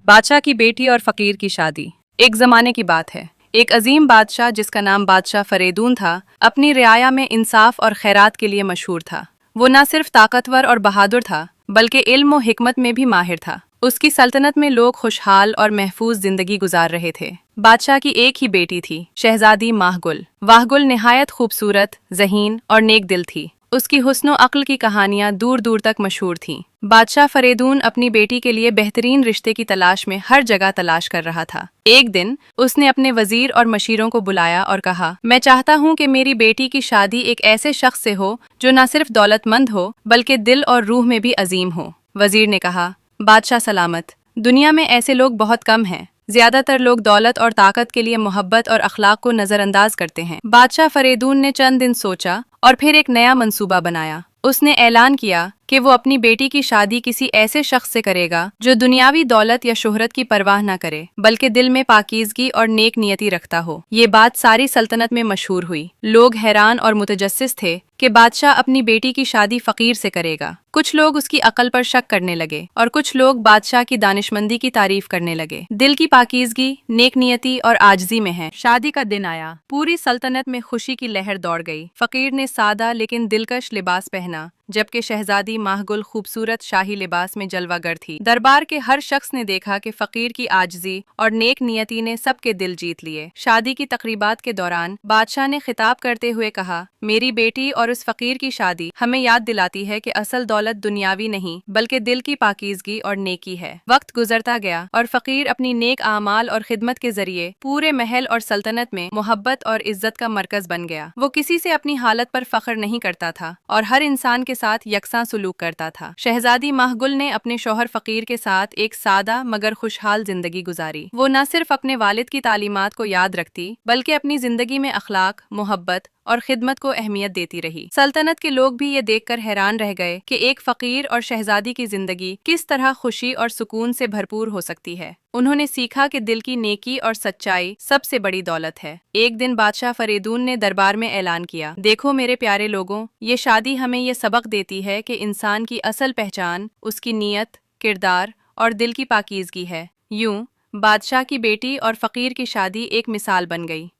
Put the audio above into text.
बादशाह की बेटी और फकीर की शादी। एक जमाने की बात है। एक अजीम बादशाह जिसका नाम बादशाह फरेदून था, अपनी रियाया में इंसाफ और खैरात के लिए मशहूर था। वो न सिर्फ ताकतवर और बहादुर था, बल्कि इल्म और हिकमत में भी माहिर था। उसकी सल्तनत में लोग खुशहाल और महफूज जिंदगी गुजार रहे थे। बादशाह की एक ही बेटी थी, शहजादी माहगुल। वाहगुल निहायत खूबसूरत, ज़हीन और नेक दिल थी। उसकी हुस्न और अक्ल की कहानियां दूर दूर तक मशहूर थीं। बादशाह फरेदून अपनी बेटी के लिए बेहतरीन रिश्ते की तलाश में हर जगह तलाश कर रहा था। एक दिन उसने अपने वजीर और मशीरों को बुलाया और कहा, मैं चाहता हूँ कि मेरी बेटी की शादी एक ऐसे शख्स से हो जो न सिर्फ दौलतमंद हो, बल्कि दिल और रूह में भी अजीम हो। वजीर ने कहा, बादशाह सलामत, दुनिया में ऐसे लोग बहुत कम हैं। ज्यादातर लोग दौलत और ताकत के लिए मोहब्बत और अखलाक को नजरअंदाज करते हैं। बादशाह फरेदून ने चंद दिन सोचा और फिर एक नया मंसूबा बनाया। उसने ऐलान किया कि वो अपनी बेटी की शादी किसी ऐसे शख्स से करेगा जो दुनियावी दौलत या शोहरत की परवाह न करे, बल्कि दिल में पाकीज़गी और नेक नियति रखता हो। ये बात सारी सल्तनत में मशहूर हुई। लोग हैरान और मुतजस्सिस थे कि बादशाह अपनी बेटी की शादी फकीर से करेगा। कुछ लोग उसकी अकल पर शक करने लगे और कुछ लोग बादशाह की दानिशमंदी की तारीफ करने लगे। दिल की पाकीज़गी, नेक नियति और आजजी में है। शादी का दिन आया। पूरी सल्तनत में खुशी की लहर दौड़ गई। फकीर ने सादा लेकिन दिलकश लिबास पहना, जबकि शहजादी माहगुल खूबसूरत शाही लिबास में जलवागर थी। दरबार के हर शख्स ने देखा कि फकीर की आजजी और नेक नियति ने सबके दिल जीत लिए। शादी की तकरीबात के दौरान बादशाह ने खिताब करते हुए कहा, मेरी बेटी और उस फकीर की शादी हमें याद दिलाती है कि असल दौलत दुनियावी नहीं, बल्कि दिल की पाकीज़गी और नेकी है। वक्त गुजरता गया और फकीर अपनी नेक आमाल और खिदमत के जरिए पूरे महल और सल्तनत में मोहब्बत और इज्जत का मरकज बन गया। वो किसी से अपनी हालत पर फख्र नहीं करता था और हर इंसान के साथ यकसा सुलूक करता था। शहजादी माहगुल ने अपने शौहर फकीर के साथ एक सादा मगर खुशहाल जिंदगी गुजारी। वो न सिर्फ अपने वालिद की तालीमात को याद रखती, बल्कि अपनी जिंदगी में अखलाक, मोहब्बत और खिदमत को अहमियत देती रही। सल्तनत के लोग भी ये देखकर हैरान रह गए कि एक फकीर और शहजादी की जिंदगी किस तरह खुशी और सुकून से भरपूर हो सकती है। उन्होंने सीखा कि दिल की नेकी और सच्चाई सबसे बड़ी दौलत है। एक दिन बादशाह फरेदून ने दरबार में ऐलान किया, देखो मेरे प्यारे लोगों, ये शादी हमें ये सबक देती है कि इंसान की असल पहचान उसकी नीयत, किरदार और दिल की पाकीज़गी है। यूं बादशाह की बेटी और फकीर की शादी एक मिसाल बन गई।